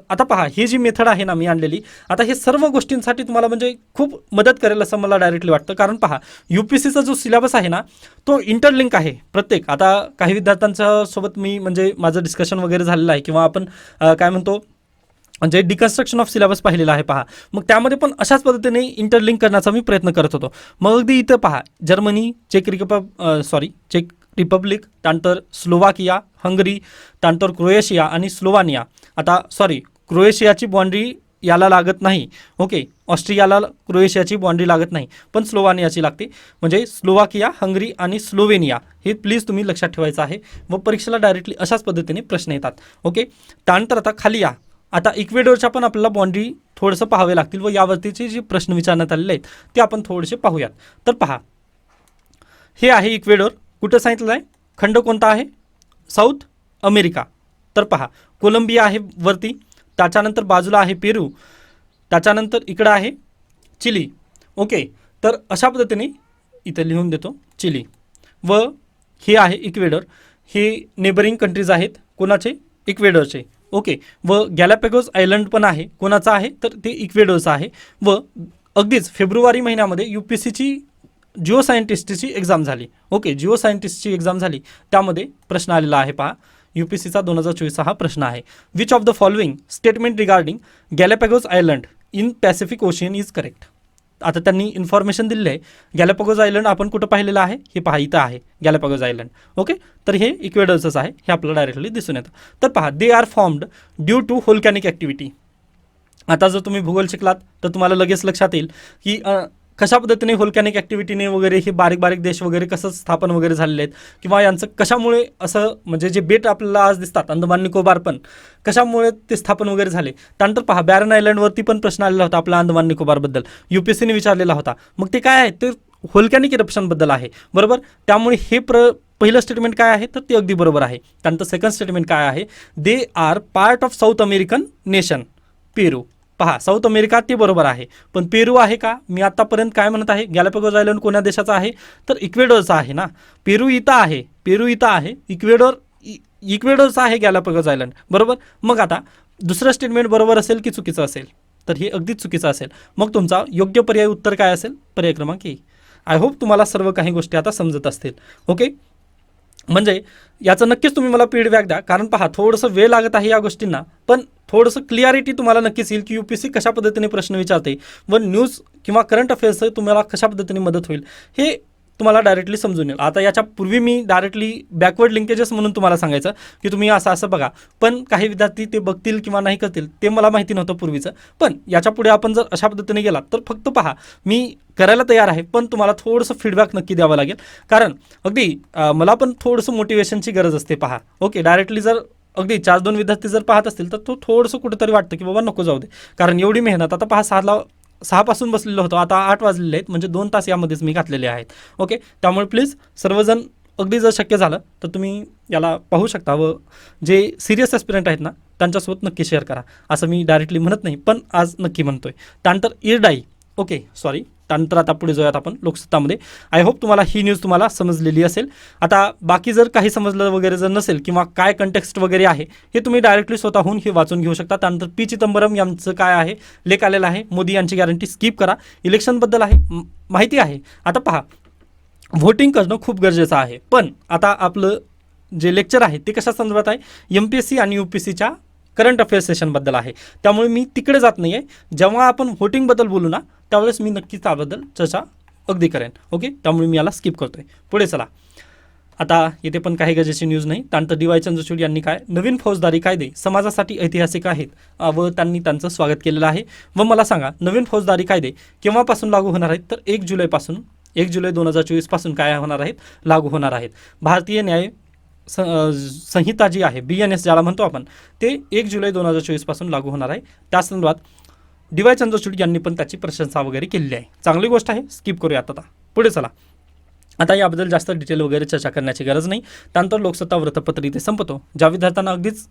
आता पहा, ही जी मेथड आहे ना मी आणलेली, आता हे सर्व गोष्टींसाठी तुम्हाला म्हणजे खूप मदत करेल असं मला डायरेक्टली वाटतं. कारण पहा, UPSCचा जो सिलेबस आहे ना, तो इंटरलिंक आहे प्रत्येक. आता काही विद्यार्थ्यांच्या सोबत मी म्हणजे माझं डिस्कशन वगैरे झालेलं आहे, किंवा आपण काय म्हणतो, म्हणजे डिकन्स्ट्रक्शन ऑफ सिलेबस पाहिलेला आहे पहा. मग त्यामध्ये पण अशाच पद्धतीने इंटरलिंक करण्याचा मी प्रयत्न करत होतो. मग अगदी इथं पहा, जर्मनी, चेक रिपब्लिक, त्यानंतर स्लोवाकिया, हंगरी, त्यानंतर क्रोएशिया आणि स्लोवानिया. आता क्रोएशियाची बाँड्री याला लागत नाही. ओके, ऑस्ट्रियाला क्रोएशियाची बाँड्री लागत नाही, पण स्लोवानियाची लागते. म्हणजे स्लोवाकिया, हंगरी आणि स्लोवेनिया हे प्लीज तुम्ही लक्षात ठेवायचं आहे. व परीक्षेला डायरेक्टली अशाच पद्धतीने प्रश्न येतात. ओके, त्यानंतर आता खाली या, आता इक्वेडोरच्या पण आपल्याला बाँड्री थोडंसं पाहावे लागतील, व यावरतीचे जे प्रश्न विचारण्यात आलेले आहेत ते आपण थोडेसे पाहूयात. तर पहा, हे आहे इक्वेडोर. कुठं सांगितलं आहे, खंड कोणता आहे, साऊथ अमेरिका. तर पहा, कोलंबिया आहे वरती, त्याच्यानंतर बाजूला आहे पेरू, त्याच्यानंतर इकडं आहे चिली. ओके, तर अशा पद्धतीने इथं लिहून देतो चिली. व हे आहे इक्वेडोर. हे नेबरिंग कंट्रीज आहेत कोणाचे, इक्वेडोरचे. ओके, व गॅलापॅगोस आयलंड पण आहे, कोणाचा आहे, तर ते इक्वेडोरचा आहे. व अगदीच फेब्रुवारी महिन्यामध्ये UPSCची जिओ सायंटिस्टची एक्झाम झाली. ओके, जिओ सायंटिस्टची एक्झाम झाली, त्यामध्ये प्रश्न आलेला आहे पहा. UPSCचा 2024 हा प्रश्न आहे. Which of the following statement regarding Galapagos island in Pacific Ocean is correct. आता त्यांनी इन्फॉर्मेशन दिली आहे. गॅलापॅगोस आयलंड आपण कुठं पाहिलेलं आहे, हे पहा इथं आहे गॅलापॅगोस आयलंड. ओके, तर हे इक्वेडरचंच आहे, हे आपल्याला डायरेक्टली दिसून येतं. तर पहा, they are formed due to volcanic activity. आता जर तुम्ही भूगोल शिकलात तर तुम्हाला लगेच लक्षात येईल की कशा पद्धतीने व्होल्कॅनिक ॲक्टिव्हिटीने वगैरे हे बारीक बारीक देश वगैरे कसं स्थापन वगैरे झालेले आहेत, किंवा यांचं कशामुळे असं म्हणजे जे बेट आपल्याला आज दिसतात अंदमान निकोबार पण कशामुळे ते स्थापन वगैरे झाले. त्यानंतर पहा, बॅरन आयलंडवरती पण प्रश्न आलेला होता आपला अंदमान निकोबारबद्दल, UPSCने विचारलेला होता. मग ते काय आहे, ते व्होल्कॅनिक इरप्शनबद्दल आहे, बरोबर. त्यामुळे हे पहिलं स्टेटमेंट काय आहे तर ते अगदी बरोबर आहे. त्यानंतर सेकंड स्टेटमेंट काय आहे, they are part of South American nation Peru. पहा, साऊथ अमेरिका ते बरोबर आहे, पण पेरू आहे का. मी आतापर्यंत काय म्हणत आहे, गॅलापॅगोस आयलंड कोणत्या देशाचा आहे तर इक्वेडोरचा आहे ना. पेरू इथं आहे, पेरू इथं आहे, इक्वेडोरचा आहे गॅलापॅगोस आयलंड, बरोबर. मग आता दुसरं स्टेटमेंट बरोबर असेल की चुकीचं असेल, तर हे अगदीच चुकीचं असेल. मग तुमचा योग्य पर्याय उत्तर काय असेल, पर्याय क्रमांक ए. आय होप तुम्हाला सर्व काही गोष्टी आता समजत असतील. ओके, म्हणजे याचं नक्कीच तुम्ही मला फीडबॅक द्या, कारण पहा थोडंसं वेळ लागत आहे या गोष्टींना, पण थोडंसं क्लिअरिटी तुम्हाला नक्कीच येईल की UPSC कशा पद्धतीने प्रश्न विचारते व न्यूज किंवा करंट अफेअर्स तुम्हाला कशा पद्धतीने मदत होईल हे तुम्हाला डायरेक्टली समजून येईल. आता याच्यापूर्वी मी डायरेक्टली बॅकवर्ड लिंकेजेस म्हणून तुम्हाला सांगायचं की तुम्ही असं असं बघा, पण काही विद्यार्थी ते बघतील किंवा नाही करतील ते मला माहिती नव्हतं पूर्वीचं. पण याच्यापुढे आपण जर अशा पद्धतीने गेलात तर फक्त पहा, मी करायला तयार आहे, पण तुम्हाला थोडंसं फीडबॅक नक्की द्यावं लागेल, कारण अगदी मला पण थोडंसं मोटिवेशनची गरज असते. पहा, ओके, डायरेक्टली जर अगदी 4-2 विद्यार्थी जर पाहत असतील तर तो थोडंसं कुठंतरी वाटतं की बाबा नको जाऊ दे, कारण एवढी मेहनत. आता पहा, 6 बसलेलो होतो, आता 8 वाजलेले आहेत, म्हणजे 2 तास यामध्येच मी घातलेले आहेत. ओके, त्यामुळे प्लीज सर्वजण अगदी जर शक्य झालं तर तुम्ही याला पाहू शकता व जे सिरियस ॲस्पिरंट आहेत ना त्यांच्यासोबत नक्की शेअर करा. असं मी डायरेक्टली म्हणत नाही, पण आज नक्की म्हणतोय. त्यानंतर इरडाई, ओके सॉरी, त्यानंतर आता पुढे जाऊयात आपण लोकसत्तामध्ये. आय होप तुम्हाला ही न्यूज तुम्हाला समजलेली असेल. आता बाकी जर काही समजलं वगैरे जर नसेल किंवा काय कंटेक्स्ट वगैरे आहे हे तुम्ही डायरेक्टली स्वतःहून हे वाचून घेऊ शकता. त्यानंतर पी चिदंबरम यांचं काय आहे लेख आलेला आहे, मोदी यांची गॅरंटी स्किप करा, इलेक्शनबद्दल आहे माहिती आहे. आता पहा, व्होटिंग करणं खूप गरजेचं आहे, पण आता आपलं जे लेक्चर आहे ते कशा संदर्भात आहे, MPSC आणि UPSCच्या करंट अफेअर्स सेशनबद्दल आहे. त्यामुळे मी तिकडे जात नाही आहे. जेव्हा आपण व्होटिंगबद्दल बोलू ना त्यावेळेस मी नक्कीच त्याबद्दल चर्चा अगदी करेन. ओके, त्यामुळे मी याला स्किप करतोय. पुढे चला, आता येथे पण काही गरजेची न्यूज नाही. त्यानंतर DY चंद्रचूड यांनी काय, नवीन फौजदारी कायदे समाजासाठी ऐतिहासिक आहेत व त्यांनी त्यांचं स्वागत केलेलं आहे. व मला सांगा, नवीन फौजदारी कायदे केव्हापासून लागू होणार आहेत तर 1 जुलै 2024 पासून काय होणार आहेत, लागू होणार आहेत. भारतीय न्याय संहिता जी आहे, BNS ज्याला म्हणतो आपण, ते 1 जुलै 2024 पासून लागू होणार आहे. त्या संदर्भात DY चंद्रचूड यांनी पण त्याची प्रशंसा वगैरे केलेली आहे. चांगली गोष्ट आहे, स्किप करूयात. आता पुढे चला, आता याबद्दल जास्त डिटेल वगैरे चर्चा करण्याची गरज नाही. त्यानंतर लोकसत्ता वृत्तपत्र इथे संपतो. ज्या विद्यार्थ्यांना अगदीच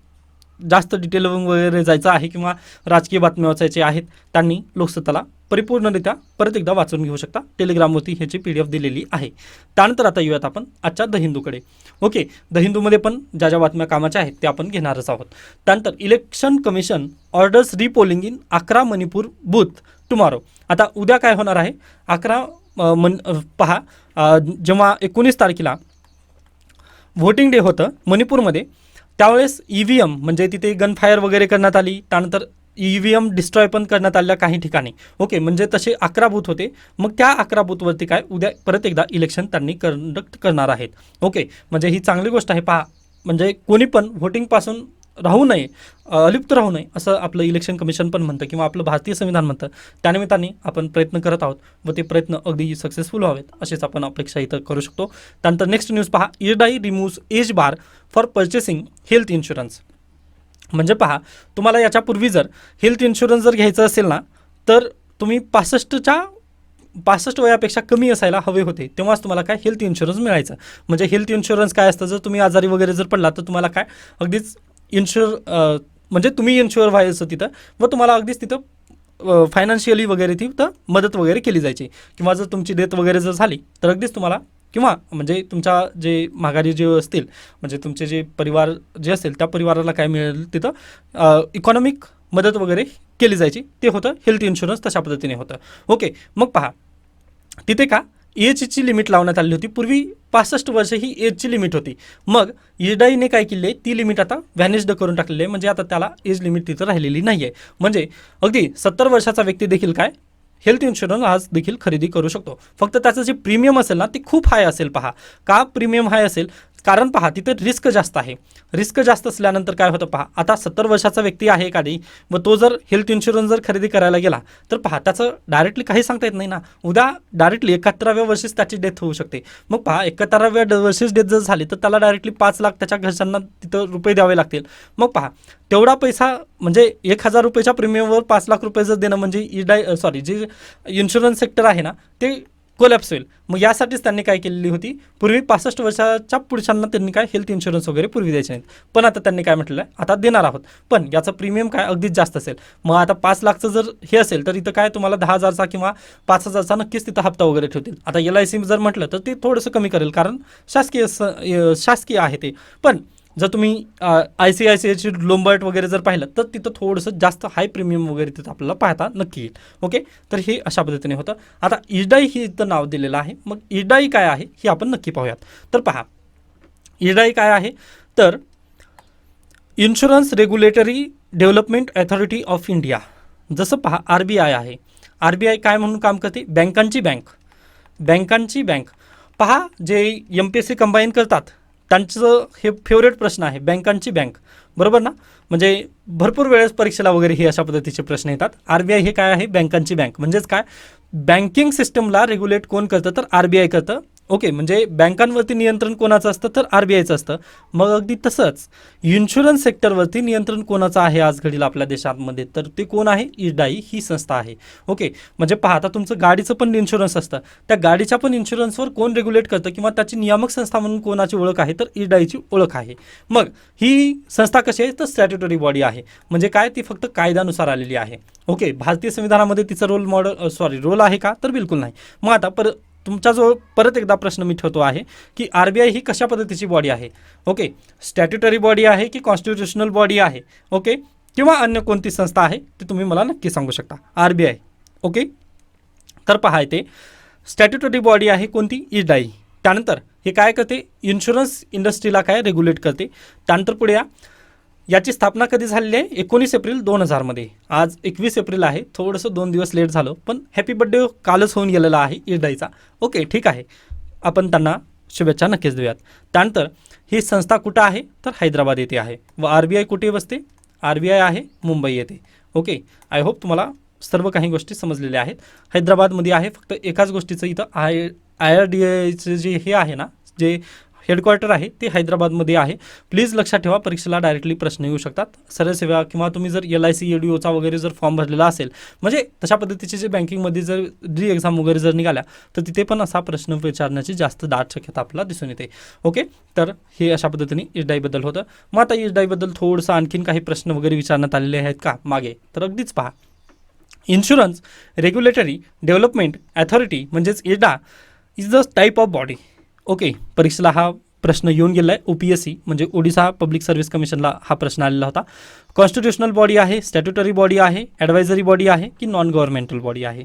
जास्त डिटेल वगैरे जायचं आहे किंवा राजकीय बातम्या वाचायचे आहेत त्यांनी लोकसत्ताला परिपूर्णरित्या परत एकदा वाचून घेऊ शकता. टेलिग्रामवरती ह्याची PDF दिलेली आहे. त्यानंतर आता येऊयात आपण आजच्या द हिंदूकडे. ओके, द हिंदूमध्ये पण ज्या ज्या बातम्या कामाच्या आहेत त्या आपण घेणारच आहोत. त्यानंतर election commission orders repolling in 11 Manipur booth tomorrow. आता उद्या काय होणार आहे, 11 पहा, जेव्हा 19 तारखेला व्होटिंग डे होतं मणिपूरमध्ये, त्यावेळेस EVM म्हणजे तिथे गनफायर वगैरे करण्यात आली. त्यानंतर EVM डिस्ट्रॉय पण करण्यात आल्या काही ठिकाणी. ओके, म्हणजे तसे 11 बूथ होते. मग त्या 11 बूथवरती काय उद्या परत एकदा इलेक्शन त्यांनी कंडक्ट करणार आहेत. ओके, म्हणजे ही चांगली गोष्ट आहे. पहा, म्हणजे कोणी पण व्होटिंगपासून राहू नये, अलिप्त राहू नये असं आपलं इलेक्शन कमिशन पण म्हणतं किंवा आपलं भारतीय संविधान म्हणतं. त्यानिमित्ताने आपण प्रयत्न करत आहोत व ते प्रयत्न अगदी सक्सेसफुल व्हावेत अशीच आपण अपेक्षा इथं करू शकतो. त्यानंतर नेक्स्ट न्यूज पहा, IRDAI removes age bar for purchasing health insurance. म्हणजे पहा, तुम्हाला याच्यापूर्वी जर हेल्थ इन्शुरन्स जर घ्यायचं असेल ना तर तुम्ही 65 वयापेक्षा कमी असायला हवे होते, तेव्हाच तुम्हाला काय हेल्थ इन्शुरन्स मिळायचं. म्हणजे हेल्थ इन्शुरन्स काय असतं, जर तुम्ही आजारी वगैरे जर पडला तर तुम्हाला काय अगदीच म्हणजे तुम्ही इन्शुअर व्हायचं तिथं व तुम्हाला अगदीच तिथं फायनान्शियली वगैरे तिथं मदत वगैरे केली जायची. किंवा जर तुमची डेथ वगैरे जर झाली तर अगदीच तुम्हाला किंवा म्हणजे तुमच्या जे माघारी जे असतील म्हणजे तुमचे जे परिवार जे असेल त्या परिवाराला काय मिळेल तिथं इकॉनॉमिक मदत वगैरे केली जायची, ते होतं हेल्थ इन्शुरन्स, तशा पद्धतीने होतं. ओके, मग पहा तिथे का एजची लिमिट लावण्यात आली होती. पूर्वी 65 वर्ष ही एजची लिमिट होती. मग इरडाईने काय केली आहे, ती लिमिट आता व्हॅनिश्ड करून टाकलेली आहे. म्हणजे आता त्याला एज लिमिट तिथं राहिलेली नाही आहे. म्हणजे अगदी 70 वर्षाचा व्यक्ती देखील काय हेल्थ इन्शुरन्स आज देखील खरेदी करू शकतो. फक्त त्याचं जे प्रीमियम असेल ना, ते खूप हाय असेल. पहा का प्रीमियम हाय असेल, कारण पहा तिथे रिस्क जास्त आहे. रिस्क जास्त असल्यानंतर काय होतं पहा, आता 70 वर्षाचा व्यक्ती आहे एखादी, व तो जर हेल्थ इन्शुरन्स जर खरेदी करायला गेला तर पहा त्याचं डायरेक्टली काही सांगता येत नाही ना. उद्या डायरेक्टली 71व्या वर्षीच त्याची डेथ होऊ शकते. मग पहा 71व्या वर्षीच डेथ जर झाली तर त्याला डायरेक्टली 5 लाख त्याच्या घरच्यांना तिथं रुपये द्यावे लागतील. मग पहा तेवढा पैसा म्हणजे 1,000 रुपयाच्या प्रीमियमवर 5 लाख रुपये जर देणं म्हणजे जे इन्शुरन्स सेक्टर आहे ना ते कोलॅप्स होईल. मग यासाठीच त्यांनी काय केलेली होती, पूर्वी 65 वर्षाच्या पुरुषांना त्यांनी काय हेल्थ इन्शुरन्स वगैरे पूर्वी द्यायचे नाहीत. पण आता त्यांनी काय म्हटलेलं आहे, आता देणार आहोत, पण याचं प्रीमियम काय अगदीच जास्त असेल. मग आता 5 लाखचं जर हे असेल तर इथं काय तुम्हाला 10,000चा किंवा 5,000चा नक्कीच तिथं हप्ता वगैरे ठेवतील. आता LIC जर म्हटलं तर ते थोडंसं कमी करेल, कारण शासकीय आहे ते. पण जर तुम्ही ICICIची लोंबर्ट वगैरे जर पाहिलं तर तिथं थोडंसं जास्त हाय प्रीमियम वगैरे तिथं आपल्याला पाहता नक्की येईल. ओके, तर हे अशा पद्धतीने होतं. आता इरडाई ही इथं नाव दिलेलं आहे. मग इरडाई काय आहे हे आपण नक्की पाहूयात. तर पहा इरडाई काय आहे, तर insurance regulatory development authority of India. जसं पहा RBI आहे. RBI काय म्हणून काम करते, बँकांची बँक. पहा जे MPSC कंबाईन करतात त्यांचं हे फेवरेट प्रश्न आहे, बँकांची बँक, बरोबर ना. म्हणजे भरपूर वेळेस परीक्षेला वगैरे हे अशा पद्धतीचे प्रश्न येतात. RBI हे काय आहे, बँकांची बँक. म्हणजेच काय, बँकिंग सिस्टमला रेग्युलेट कोण करतं तर RBI करतं. ओके, म्हणजे बँकांवरती नियंत्रण कोणाचं असतं तर RBIचं असतं. मग अगदी तसंच इन्शुरन्स सेक्टरवरती नियंत्रण कोणाचं आहे आज घडीला आपल्या देशामध्ये, तर ते कोण आहे, इरडाई ही संस्था आहे. ओके, म्हणजे पहा आता तुमचं गाडीचं पण इन्शुरन्स असतं, त्या गाडीच्या पण इन्शुरन्सवर कोण रेग्युलेट करतं किंवा त्याची नियामक संस्था म्हणून कोणाची ओळख आहे तर इरडाईची ओळख आहे. मग ही संस्था कशी आहे तर स्टॅट्युटरी बॉडी आहे. म्हणजे काय, ती फक्त कायद्यानुसार आलेली आहे. ओके, भारतीय संविधानामध्ये तिचा रोल आहे का तर बिलकुल नाही. मग आता तुमच्याजवळ परत एकदा प्रश्न मी ठेवतो आहे की RBI ही कशा पद्धतीची बॉडी आहे. ओके, स्टॅट्युटरी बॉडी आहे की कॉन्स्टिट्युशनल बॉडी आहे, ओके, किंवा अन्य कोणती संस्था आहे ते तुम्ही मला नक्की सांगू शकता. RBI. ओके, तर पहा ते स्टॅट्युटरी बॉडी आहे कोणती, इरडाई. त्यानंतर हे काय करते, इन्शुरन्स इंडस्ट्रीला काय रेग्युलेट करते. त्यानंतर पुढे याची स्थापना कधी झालेली आहे, 19 एप्रिल 2000मध्ये. आज 21 एप्रिल आहे, थोडंसं 2 दिवस लेट झालं, पण हॅपी बर्थडे कालच होऊन गेलेला आहे इरडाईचा. ओके, ठीक आहे, आपण त्यांना शुभेच्छा नक्कीच देऊयात. त्यानंतर ही संस्था कुठं आहे तर हैदराबाद येथे आहे. व RBI कुठे बसते, RBI आहे मुंबई येथे. ओके, आय होप तुम्हाला सर्व काही गोष्टी समजलेल्या आहेत. हैदराबादमध्ये आहे. फक्त एकाच गोष्टीचं इथं IRDAचं जे हे आहे ना, जे हेडक्वार्टर आहे ते हैदराबादमध्ये आहे. प्लीज लक्षात ठेवा, परीक्षेला डायरेक्टली प्रश्न येऊ शकतात. सरळ सेवा किंवा तुम्ही जर LIC EDOचा वगैरे जर फॉर्म भरलेला असेल, म्हणजे तशा पद्धतीचे जे बँकिंगमध्ये जर एक्झाम वगैरे जर निघाल्या तर तिथे पण असा प्रश्न विचारण्याची जास्त दाट शक्यता आपल्याला दिसून येते. ओके, तर हे अशा पद्धतीने इरडाईबद्दल होतं. मग आता इरडाईबद्दल थोडंसं आणखीन काही प्रश्न वगैरे विचारण्यात आलेले आहेत का मागे, तर अगदीच पहा. इन्शुरन्स रेग्युलेटरी डेव्हलपमेंट अथॉरिटी म्हणजेच IRDA is the type of body. Okay, परीक्षेला हा प्रश्न येऊन गेला आहे. OPSC म्हणजे ओडिशा पब्लिक सर्व्हिस कमिशनला हा प्रश्न आलेला होता. कॉन्स्टिट्युशनल बॉडी आहे, स्टॅट्युटरी बॉडी आहे, ॲडवायझरी बॉडी आहे की नॉन गव्हर्नमेंटल बॉडी आहे.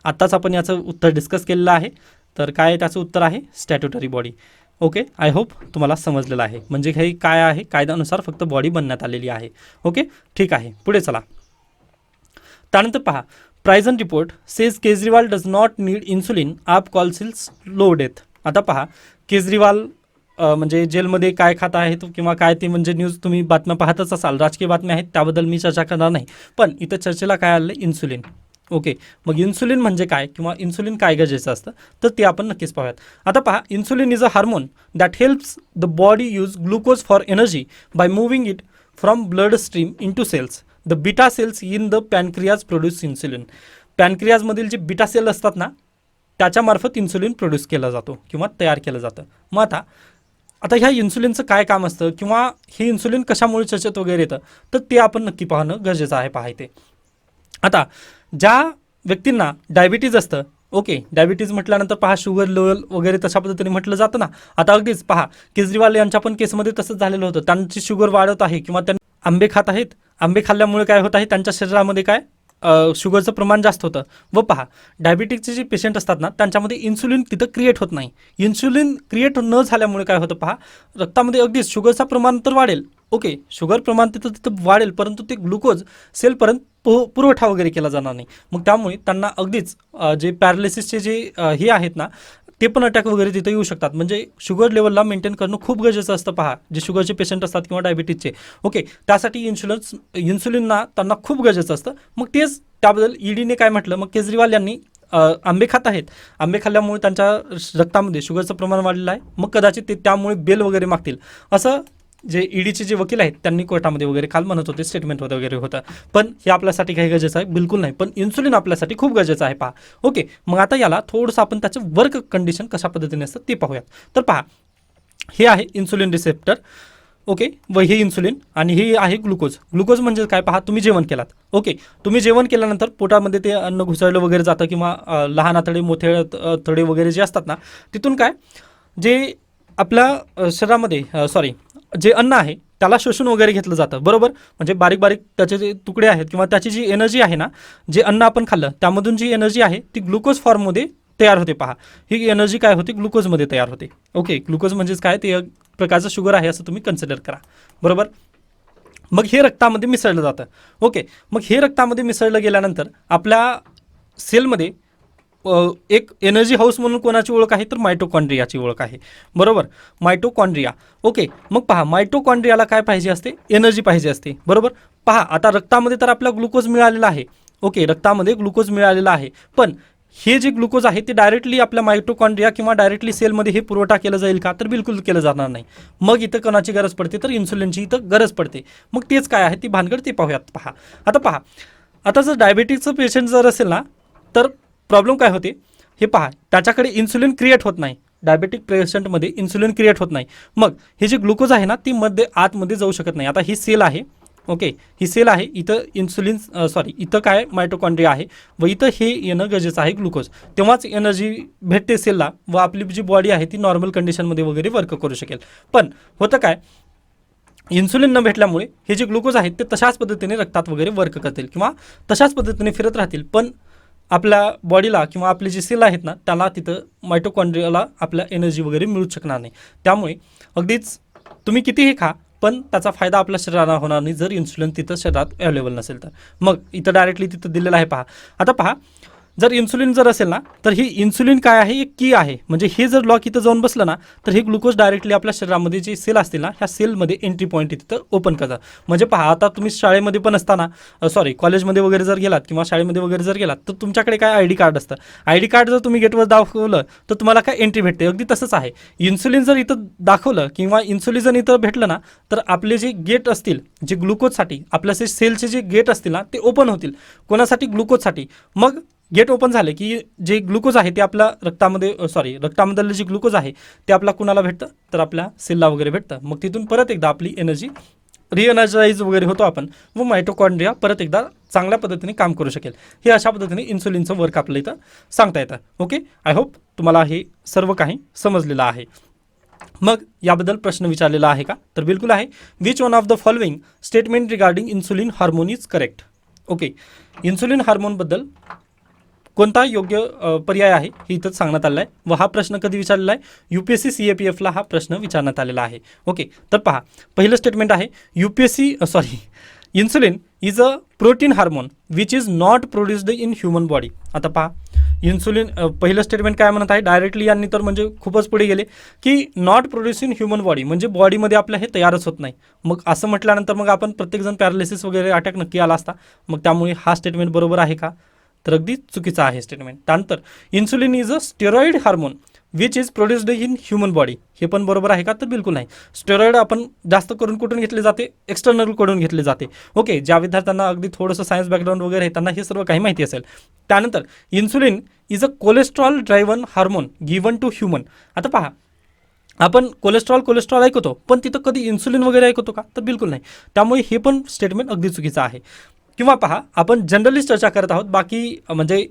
आत्ताच आपण याचं उत्तर डिस्कस केलेलं आहे. तर काय त्याचं उत्तर आहे, statutory body. Okay, I hope तुम्हाला समजलेलं आहे. म्हणजे हे काय आहे, कायद्यानुसार फक्त बॉडी बनण्यात आलेली आहे. ओके, ठीक आहे, पुढे चला. त्यानंतर पहा, prison report says Kejriwal does not need insulin, AAP calls low death. आता पहा, केजरीवाल म्हणजे जेलमध्ये काय खात आहेत किंवा काय ते म्हणजे न्यूज तुम्ही बातम्या पाहतच असाल, राजकीय बातम्या आहेत, त्याबद्दल मी चर्चा करणार नाही. पण इथं चर्चेला काय आलं, इन्सुलिन. ओके, मग इन्सुलिन म्हणजे काय किंवा इन्सुलिन काय गरजेचं असतं तर ते आपण नक्कीच पाहूयात. आता पहा, insulin is a hormone that helps the body use glucose for energy by moving it from blood stream into cells. The beta cells in the pancreas produce insulin. पॅनक्रियाजमधील जे बीटा सेल असतात ना, त्याच्यामार्फत इन्सुलिन प्रोड्यूस केला जातो किंवा तयार केलं जातं. मग आता ह्या इन्सुलिनचं काय काम असतं किंवा हे इन्सुलिन कशामुळे चर्चेत वगैरे येतं तर ते आपण नक्की पाहणं गरजेचं आहे. पाहायचे आता ज्या व्यक्तींना डायबिटीज असतं, ओके, डायबिटीज म्हटल्यानंतर पहा शुगर लेवल वगैरे तशा पद्धतीने म्हटलं जातं ना. आता अगदीच पहा, केजरीवाल यांच्या पण केसमध्ये तसंच झालेलं होतं. त्यांची शुगर वाढत आहे किंवा आंबे खात आहेत, आंबे खाल्ल्यामुळे काय होत आहे त्यांच्या शरीरामध्ये काय शुगरचं प्रमाण जास्त होतं. व पहा डायबिटिकचे जे पेशंट असतात ना त्यांच्यामध्ये इन्सुलिन तिथं क्रिएट होत नाही. इन्सुलिन क्रिएट न झाल्यामुळे काय होतं पहा, रक्तामध्ये अगदीच शुगरचं प्रमाण तर वाढेल, ओके शुगर प्रमाण तिथं तिथं वाढेल, परंतु ते ग्लुकोज सेलपर्यंत पुरवठा वगैरे केला जाणार नाही. मग त्यामुळे त्यांना अगदीच जे पॅरालिसिसचे जे हे आहेत ना ते पण अटॅक वगैरे तिथे येऊ शकतात. म्हणजे शुगर लेवलला मेंटेन करणं खूप गरजेचं असतं. पहा जे शुगरचे पेशंट असतात किंवा डायबिटीजचे, ओके त्यासाठी इन्सुलिनना त्यांना खूप गरजेचं असतं. मग तेच त्याबद्दल ईडीने काय म्हटलं, मग केजरीवाल यांनी आंबे खात आहेत, आंबे खाल्ल्यामुळे त्यांच्या रक्तामध्ये शुगरचं प्रमाण वाढलेलं आहे, मग कदाचित ते त्यामुळे बेल वगैरे मागतील असं जे ईडीचे जे वकील आहेत त्यांनी कोर्टामध्ये वगैरे काल म्हणत होते, स्टेटमेंट वगैरे होतं. पण हे आपल्यासाठी काही गरजेचं आहे बिलकुल नाही, पण इन्सुलिन आपल्यासाठी खूप गरजेचं आहे. पहा ओके, मग आता याला थोडंसं आपण त्याचं वर्क कंडिशन कशा पद्धतीने असतं ते पाहूयात. तर पहा हे आहे इन्सुलिन रिसेप्टर, ओके, व हे इन्सुलिन आणि हे आहे ग्लुकोज. ग्लुकोज म्हणजे काय, पहा तुम्ही जेवण केलात, ओके तुम्ही जेवण केल्यानंतर पोटामध्ये ते अन्न घुसळलं वगैरे जातं किंवा लहान आतडे मोठे आतडे वगैरे जे असतात ना तिथून काय जे आपल्या शरीरामध्ये जे अन्न आहे त्याला शोषून वगैरे घेतलं जातं, बरोबर. म्हणजे बारीक बारीक त्याचे जे तुकडे आहेत किंवा त्याची जी एनर्जी आहे ना, जे अन्न आपण खाल्लं त्यामधून जी एनर्जी आहे ती ग्लुकोज फॉर्ममध्ये तयार होते. पहा ही एनर्जी काय होते, ग्लुकोजमध्ये तयार होते. ओके ग्लुकोज म्हणजेच काय, ते एक प्रकारचं शुगर आहे असं तुम्ही कन्सिडर करा, बरोबर. मग हे रक्तामध्ये मिसळलं जातं. ओके, मग हे रक्तामध्ये मिसळलं गेल्यानंतर आपल्या सेलमध्ये एक एनर्जी हाऊस म्हणून कोणाची ओळख आहे, तर मायटोकॉन्ड्रियाची ओळख आहे, बरोबर. Mitochondria, okay. मग पहा मायटोकॉन्ड्रियाला काय पाहिजे असते, एनर्जी पाहिजे असते, बरोबर. पहा आता रक्तामध्ये तर आपला ग्लुकोज मिळालेला आहे, ओके रक्तामध्ये ग्लुकोज मिळालेला आहे, पण हे जे ग्लुकोज आहे ते डायरेक्टली आपल्या मायटोकॉन्ड्रिया किंवा डायरेक्टली सेलमध्ये हे पुरवठा केलं जाईल का, तर बिलकुल केलं जाणार नाही. मग इथं कोणाची गरज पडते, तर इन्सुलिनची इथं गरज पडते. मग तेच काय आहे ती भानगड ते पाहूयात. पहा आता जर डायबिटीजचं पेशंट जर असेल ना तर प्रॉब्लेम काय होते हे पहा, त्याच्याकडे इन्सुलिन क्रिएट होत नाही, डायबेटिक पेशंटमध्ये इन्सुलिन क्रिएट होत नाही. मग हे जे ग्लुकोज आहे ना ती आतमध्ये जाऊ शकत नाही. आता ही सेल आहे, ओके ही सेल आहे, इथं इथं काय मायटोकॉन्ड्रिया आहे व इथं हे येणं गरजेचं आहे ग्लुकोज, तेव्हाच एनर्जी भेटते सेलला व आपली जी बॉडी आहे ती नॉर्मल कंडिशनमध्ये वगैरे वर्क करू शकेल. पण होतं काय, इन्सुलिन न भेटल्यामुळे हे जे ग्लुकोज आहेत ते तशाच पद्धतीने रक्तात वगैरे वर्क करतील किंवा तशाच पद्धतीने फिरत राहतील, पण आपल्या बॉडीला किंवा आपले जे सेल आहेत ना त्याला तिथं मायटोकॉन्ड्रियाला आपल्या एनर्जी वगैरे मिळूच शकणार नाही. त्यामुळे अगदीच तुम्ही कितीही खा पण त्याचा फायदा आपल्या शरीराला होणार नाही जर इन्सुलिन तिथं शरीरात अवेलेबल नसेल तर. मग इथं डायरेक्टली तिथं दिलेलं आहे. पहा आता पहा, जर इन्सुलिन जर असेल ना तर ही इन्सुलिन काय आहे, एक की आहे. म्हणजे हे जर लॉक इथं जाऊन बसलं ना तर हे ग्लुकोज डायरेक्टली आपल्या शरीरामध्ये जे सेल असतील ना ह्या सेलमध्ये एंट्री पॉईंट तिथं ओपन करतात. म्हणजे पहा आता तुम्ही शाळेमध्ये पण असताना कॉलेजमध्ये वगैरे जर गेलात किंवा शाळेमध्ये वगैरे जर गेलात तर तुमच्याकडे काय आय डी कार्ड असतं. आय डी कार्ड जर तुम्ही गेटवर दाखवलं तर तुम्हाला काय एंट्री भेटते. अगदी तसंच आहे, इन्सुलिन जर इथं दाखवलं किंवा इन्सुलिन जर इथं भेटलं ना तर आपले जे गेट असतील जे ग्लुकोजसाठी आपल्या सेलचे जे गेट असतील ना ते ओपन होतील. कोणासाठी, ग्लुकोजसाठी. मग गेट ओपन झाले की जे ग्लुकोज आहे ते आपल्या रक्तामधलं जे ग्लुकोज आहे ते आपला कुणाला भेटतं, तर आपल्या सेलला वगैरे भेटतं. मग तिथून परत एकदा आपली एनर्जी रिएनर्जाइज वगैरे होतो आपण व मायटोकॉन्ड्रिया परत एकदा चांगल्या पद्धतीने काम करू शकेल. हे अशा पद्धतीने इन्सुलिनचं वर्क आपल्या इथं सांगता येतं. ओके, आय होप तुम्हाला हे सर्व काही समजलेलं आहे. मग याबद्दल प्रश्न विचारलेला आहे का, तर बिलकुल आहे. Which one of the following statement regarding insulin hormone is correct. Okay, insulin हार्मोनबद्दल कोणता योग्य पर्याय आहे हे इथंच सांगण्यात आलेला आहे. व हा प्रश्न कधी विचारलेला आहे, UPSC CAPFला हा प्रश्न विचारण्यात आलेला आहे. ओके, तर पहा पहिलं स्टेटमेंट आहे insulin is a protein hormone which is not produced in human body. आता पहा इन्सुलिन पहिलं स्टेटमेंट काय म्हणत आहे डायरेक्टली यांनी, तर म्हणजे खूपच पुढे गेले की not produce in human body म्हणजे बॉडीमध्ये आपल्या हे तयारच होत नाही. मग असं म्हटल्यानंतर मग आपण प्रत्येकजण पॅरालिसिस वगैरे अटॅक नक्की आला असता. मग त्यामुळे हा स्टेटमेंट बरोबर आहे का, तर अगदी चुकीचं आहे स्टेटमेंट. त्यानंतर insulin is a steroid hormone which is produced in human body. हे पण बरोबर आहे का, तर बिलकुल नाही. स्टेरॉइड आपण जास्त करून कुठून घेतले जाते, एक्सटर्नलकडून घेतले जाते. ओके, ज्या विद्यार्थ्यांना अगदी थोडंसं सायन्स बॅकग्राऊंड वगैरे आहे त्यांना हे सर्व काही माहिती असेल. त्यानंतर insulin is a cholesterol driven hormone given to human. आता पहा आपण कोलेस्ट्रॉल ऐकतो पण तिथं कधी इन्सुलिन वगैरे ऐकतो का, तर बिलकुल नाही. त्यामुळे हे पण स्टेटमेंट अगदी चुकीचं आहे. किंवा पहा आपण जनरली चर्चा करत आहोत, बाकी म्हणजे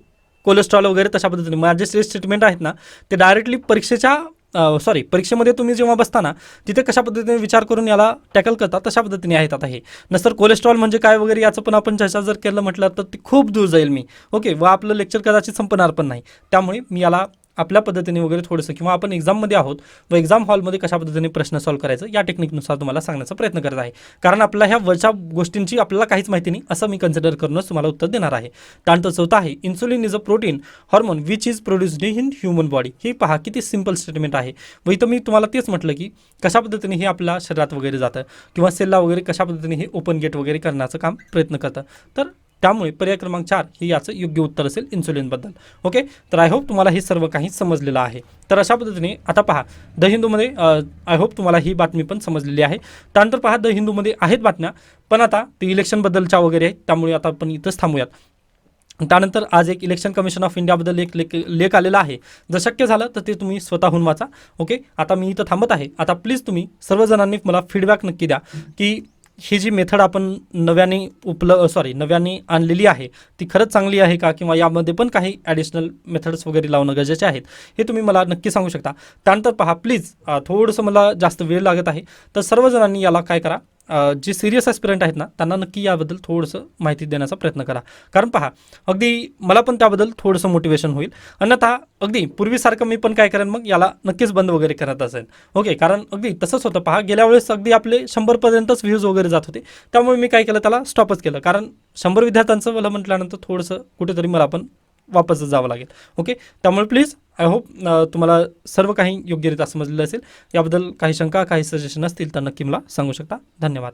कोलेस्ट्रॉल वगैरे तशा पद्धतीने माझे जे स्टेटमेंट आहेत ना ते डायरेक्टली परीक्षेच्या सॉरी परीक्षेमध्ये तुम्ही जेव्हा बसताना तिथे कशा पद्धतीने विचार करून याला टॅकल करता तशा पद्धतीने आहेत आता हे. नंतर कोलेस्ट्रॉल म्हणजे काय वगैरे याचं पण आपण चर्चा जर केलं म्हटलं तर ते खूप दूर जाईल मी. ओके, व आपलं लेक्चर कदाचित संपणार पण नाही. त्यामुळे मी याला आपल्या पद्धतीने वगैरे थोडंसं किंवा आपण एक्झाममध्ये आहोत व एक्झाम हॉलमध्ये कशा पद्धतीने प्रश्न सॉल्व्ह करायचं या टेक्निकनुसार तुम्हाला सांगण्याचा प्रयत्न करत आहे. कारण आपल्या ह्या वरच्या गोष्टींची आपल्याला काहीच माहिती नाही असं मी कन्सिडर करूनच तुम्हाला उत्तर देणार आहे. त्यानंतर चौथा आहे insulin is a protein hormone which is produced in human body. ही पहा किती सिंपल स्टेटमेंट आहे. व इथं मी तुम्हाला तेच म्हटलं की कशा पद्धतीने हे आपल्या शरीरात वगैरे जातं किंवा सेलला वगैरे कशा पद्धतीने हे ओपन गेट वगैरे करण्याचं काम प्रयत्न करतं. तर त्यामुळे पर्याय क्रमांक 4 हे याचं योग्य उत्तर असेल इन्सुलिनबद्दल. ओके, तर आय होप तुम्हाला हे सर्व काही समजलेलं आहे. तर अशा पद्धतीने आता पहा द हिंदूमध्ये आय होप तुम्हाला ही बातमी पण समजलेली आहे. त्यानंतर पहा द हिंदूमध्ये आहेत बातम्या, पण आता ते इलेक्शनबद्दलच्या वगैरे आहेत, त्यामुळे आता आपण इथंच थांबूयात. त्यानंतर आज एक इलेक्शन कमिशन ऑफ इंडियाबद्दल एक लेख आलेला आहे. जर शक्य झालं तर ते तुम्ही स्वतःहून वाचा. ओके, आता मी इथं थांबत आहे. आता प्लीज तुम्ही सर्वजणांनी मला फीडबॅक नक्की द्या की ही जी मेथड आपण नव्याने आणलेली आहे ती खरंच चांगली आहे का, किंवा यामध्ये पण काही ॲडिशनल मेथड्स वगैरे लावणं गरजेचे आहेत हे तुम्ही मला नक्की सांगू शकता. त्यानंतर पहा प्लीज थोडंसं मला जास्त वेळ लागत आहे, तर सर्वजणांनी याला काय करा, जे सिरियस ॲस्पिरंट आहेत ना त्यांना नक्की याबद्दल थोडंसं माहिती देण्याचा प्रयत्न करा. कारण पहा अगदी मला पण त्याबद्दल थोडंसं मोटिवेशन होईल. अन्यथा अगदी पूर्वीसारखं मी पण काय करेन मग याला नक्कीच बंद वगैरे करत असेल. ओके, कारण अगदी तसंच होतं. पहा गेल्या वेळेस अगदी आपले 100पर्यंतच व्ह्यूज वगैरे जात होते, त्यामुळे मी काय केलं त्याला स्टॉपच केलं. कारण 100 विद्यार्थ्यांचं मला म्हटल्यानंतर थोडंसं कुठेतरी मला पण वापस जावं लागेल. ओके, त्यामुळे प्लीज आय होप तुम्हाला सर्व काही योग्यरित्या समजलेलं असेल. याबद्दल काही शंका काही सजेशन असतील तर नक्की मला सांगू शकता. धन्यवाद.